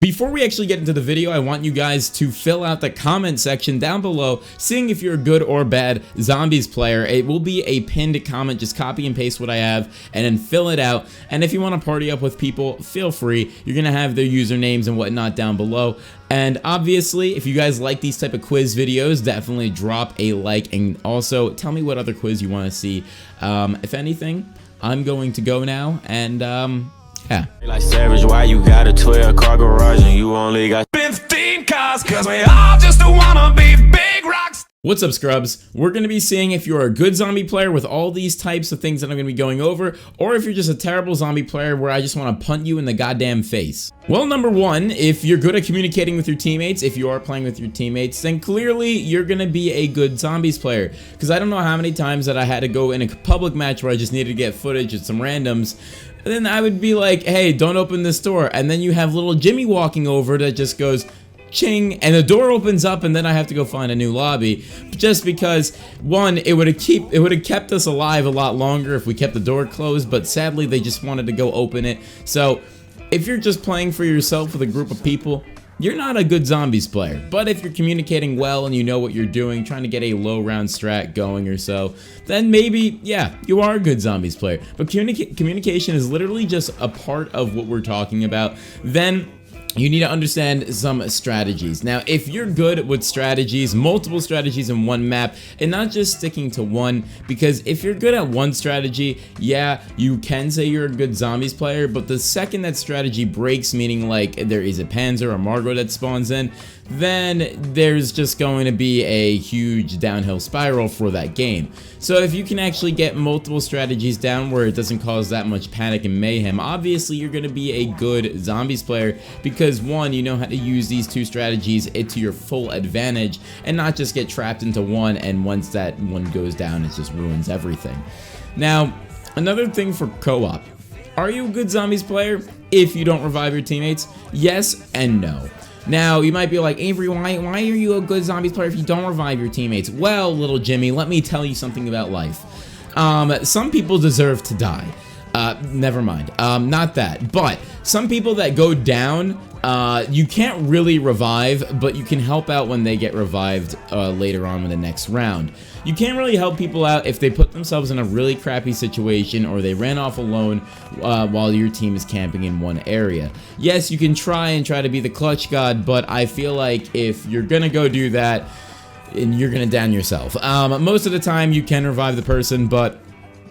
Before we actually get into the video, I want you guys to fill out the comment section down below, seeing if you're a good or bad zombies player. It will be a pinned comment. Just copy and paste what I have and then fill it out. And if you want to party up with people, feel free. You're going to have their usernames and whatnot down below. And obviously, if you guys like these type of quiz videos, definitely drop a like, and also tell me what other quiz you want to see. If anything, I'm going to go now, and yeah. Like Savage, why you got a 12-car garage and you only got 15 cars? Cause we all just wanna be big rocks. What's up, scrubs? We're going to be seeing if you're a good zombie player with all these types of things that I'm going to be going over, or if you're just a terrible zombie player where I just want to punt you in the goddamn face. Well, number one, if you're good at communicating with your teammates, if you are playing with your teammates, then clearly you're going to be a good zombies player. Because I don't know how many times that I had to go in a public match where I just needed to get footage of some randoms, and then I would be like, hey, don't open this door, and then you have little Jimmy walking over that just goes ching, and the door opens up, and then I have to go find a new lobby, just because, one, it would have kept us alive a lot longer if we kept the door closed, but sadly they just wanted to go open it. So if you're just playing for yourself with a group of people, you're not a good zombies player. But if you're communicating well and you know what you're doing, trying to get a low round strat going or so, then maybe, yeah, you are a good zombies player. But communication is literally just a part of what we're talking about. Then you need to understand some strategies. Now, if you're good with strategies, multiple strategies in one map, and not just sticking to one, because if you're good at one strategy, yeah, you can say you're a good zombies player, but the second that strategy breaks, meaning like there is a Panzer or Margot that spawns in, then there's just going to be a huge downhill spiral for that game. So if you can actually get multiple strategies down where it doesn't cause that much panic and mayhem, obviously you're going to be a good zombies player, because one, you know how to use these two strategies to your full advantage and not just get trapped into one, and once that one goes down, it just ruins everything. Now, another thing for co-op. Are you a good zombies player if you don't revive your teammates? Yes and no. Now, you might be like, Avery, why are you a good zombies player if you don't revive your teammates? Well, little Jimmy, let me tell you something about life. Some people deserve to die. Never mind. Not that. But some people that go down, you can't really revive, but you can help out when they get revived later on in the next round. You can't really help people out if they put themselves in a really crappy situation or they ran off alone while your team is camping in one area. Yes, you can try to be the clutch god, but I feel like if you're gonna go do that, and you're gonna down yourself. Most of the time you can revive the person, but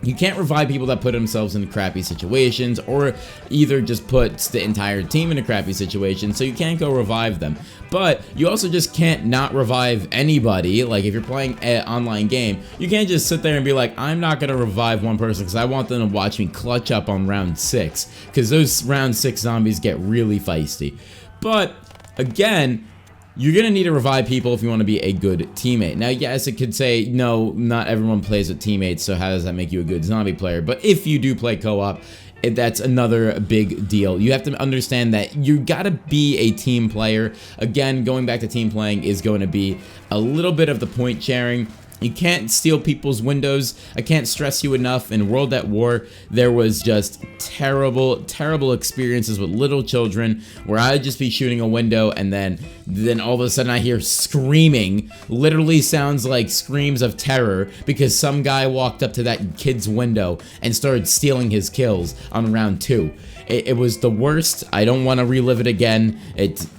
you can't revive people that put themselves in crappy situations, or either just puts the entire team in a crappy situation, so you can't go revive them. But you also just can't not revive anybody. Like if you're playing an online game, you can't just sit there and be like, I'm not gonna revive one person because I want them to watch me clutch up on round 6, because those round 6 zombies get really feisty. But again, you're going to need to revive people if you want to be a good teammate. Now, yes, it could say, no, not everyone plays with teammates, so how does that make you a good zombie player? But if you do play co-op, that's another big deal. You have to understand that you got to be a team player. Again, going back to team playing is going to be a little bit of the point sharing. You can't steal people's windows. I can't stress you enough. In World at War, there was just terrible experiences with little children where I'd just be shooting a window, and then all of a sudden I hear screaming. Literally sounds like screams of terror, because some guy walked up to that kid's window and started stealing his kills on round 2. It was the worst. I don't want to relive it again. It's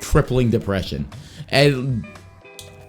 crippling depression. And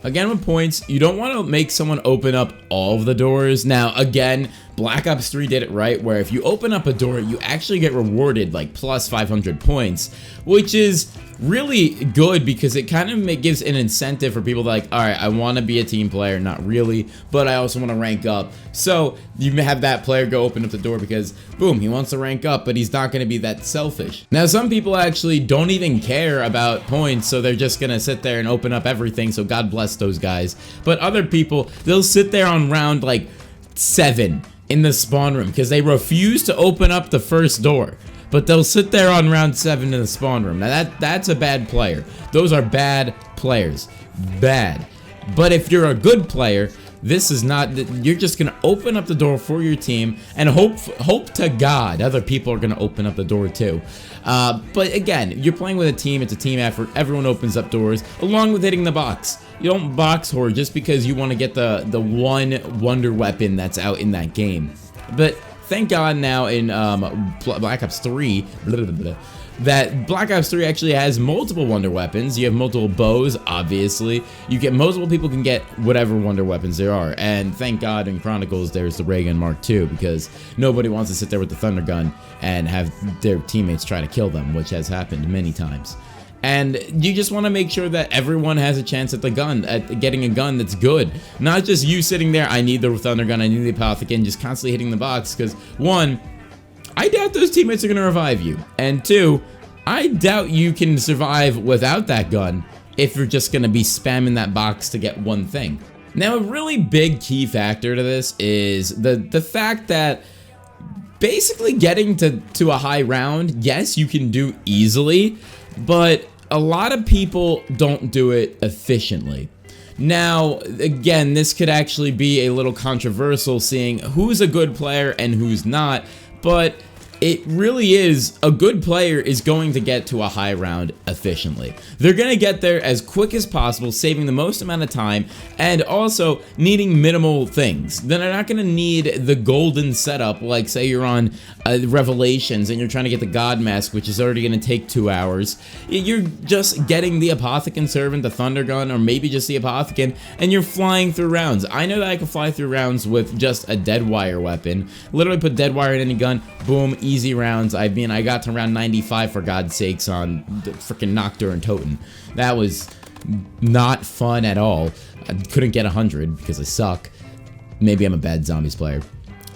again, with points, you don't want to make someone open up all of the doors. Now, again, Black Ops 3 did it right, where if you open up a door, you actually get rewarded like plus 500 points, which is really good because it kind of gives an incentive for people like, all right, I want to be a team player, not really, but I also want to rank up. So you have that player go open up the door because, boom, he wants to rank up, but he's not going to be that selfish. Now, some people actually don't even care about points, so they're just going to sit there and open up everything, so God bless those guys. But other people, they'll sit there on round like 7 in the spawn room because they refuse to open up the first door. But they'll sit there on round 7 in the spawn room. Now that's a bad player. Those are bad players. Bad. But if you're a good player, This is not, you're just gonna open up the door for your team and hope to God other people are gonna open up the door too. But again, you're playing with a team, it's a team effort, everyone opens up doors, along with hitting the box. You don't box hoard just because you want to get the one wonder weapon that's out in that game. But thank God now in Black Ops 3, that Black Ops 3 actually has multiple wonder weapons. You have multiple bows, obviously. You get multiple people can get whatever wonder weapons there are. And thank God in Chronicles there's the Ray Gun Mark II, because nobody wants to sit there with the Thunder Gun and have their teammates try to kill them, which has happened many times. And you just want to make sure that everyone has a chance at the gun, at getting a gun that's good. Not just you sitting there, I need the Thunder Gun, I need the Apothicon, just constantly hitting the box, because one, I doubt those teammates are going to revive you. And two, I doubt you can survive without that gun if you're just going to be spamming that box to get one thing. Now, a really big key factor to this is the fact that basically getting to a high round, yes, you can do easily, but a lot of people don't do it efficiently. Now, again, this could actually be a little controversial, seeing who's a good player and who's not, but it really is, a good player is going to get to a high round efficiently. They're going to get there as quick as possible, saving the most amount of time, and also needing minimal things. Then they're not going to need the golden setup, like say you're on Revelations and you're trying to get the God Mask, which is already going to take 2 hours. You're just getting the Apothicon Servant, the Thunder Gun, or maybe just the Apothicon, and you're flying through rounds. I know that I can fly through rounds with just a dead wire weapon. Literally put dead wire in any gun, boom, easy rounds. I mean, I got to round 95 for God's sakes on the freaking Nocturne and Toten. That was not fun at all. I couldn't get 100 because I suck. Maybe I'm a bad zombies player.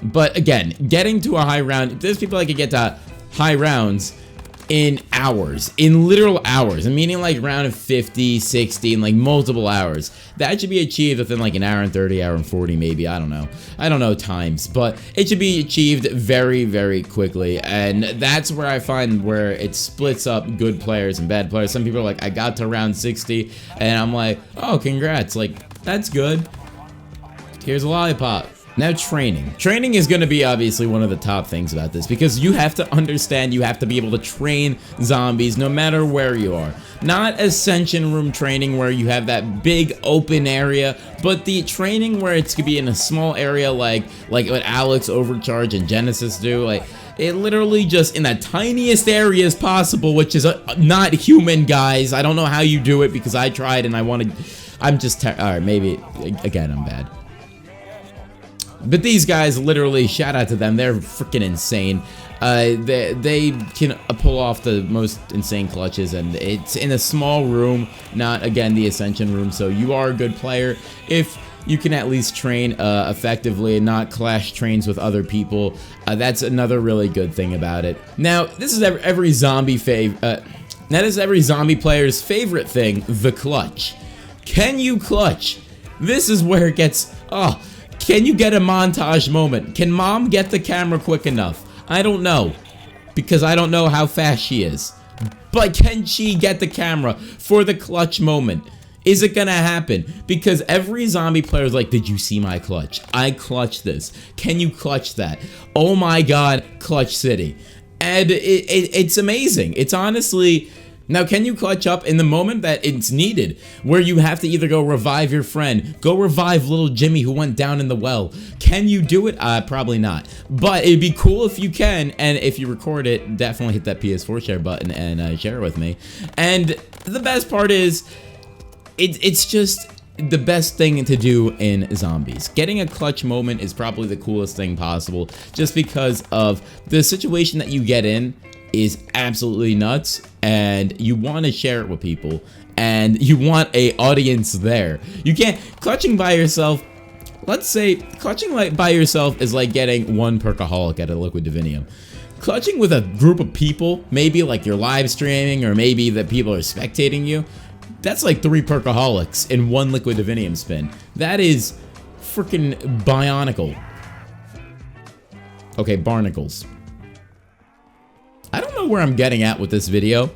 But again, getting to a high round, there's people that can get to high rounds in hours, in literal hours, and meaning like round of 50, 60, and like multiple hours. That should be achieved within like an hour and 30, hour and 40 maybe, I don't know times, but it should be achieved very, very quickly. And that's where I find where it splits up good players and bad players. Some people are like, I got to round 60, and I'm like, oh, congrats, like, that's good. Here's a lollipop. Now, training. Training is going to be obviously one of the top things about this, because you have to understand, you have to be able to train zombies no matter where you are. Not Ascension Room training where you have that big open area, but the training where it's going to be in a small area like what Alex, Overcharge, and Genesis do. Like, it literally just in the tiniest areas possible, which is not human, guys. I don't know how you do it, because I tried and I'm just, alright, maybe, again, I'm bad. But these guys, literally, shout out to them, they're freaking insane. They can pull off the most insane clutches, and it's in a small room, not, again, the Ascension Room, so you are a good player if you can at least train effectively and not clash trains with other people. That's another really good thing about it. Now, this is every zombie every zombie player's favorite thing, the clutch. Can you clutch? This is where it gets, can you get a montage moment? Can mom get the camera quick enough? I don't know, because I don't know how fast she is. But can she get the camera for the clutch moment? Is it gonna happen? Because every zombie player is like, did you see my clutch? I clutched this. Can you clutch that? Oh my god, Clutch City. And it's amazing. It's honestly... Now, can you clutch up in the moment that it's needed, where you have to either go revive your friend, go revive little Jimmy who went down in the well? Can you do it? Probably not. But it'd be cool if you can, and if you record it, definitely hit that PS4 share button and share it with me. And the best part is, it's just the best thing to do in zombies. Getting a clutch moment is probably the coolest thing possible, just because of the situation that you get in is absolutely nuts, and you want to share it with people, and you want a audience there. You can't, clutching by yourself, let's say, clutching by yourself is like getting one perkaholic at a Liquid Divinium. Clutching with a group of people, maybe like you're live streaming, or maybe that people are spectating you, that's like 3 perkaholics in one Liquid Divinium spin. That is freaking bionicle. Okay, barnacles. I don't know where I'm getting at with this video,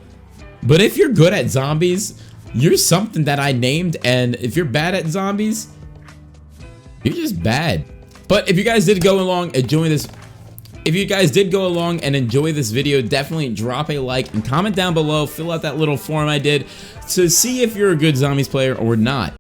but if you're good at zombies, you're something that I named, and if you're bad at zombies, You're just bad. But if you guys did go along enjoying this, if you guys did go along and enjoy this video, definitely drop a like and comment down below. Fill out that little form I did to see if you're a good zombies player or not.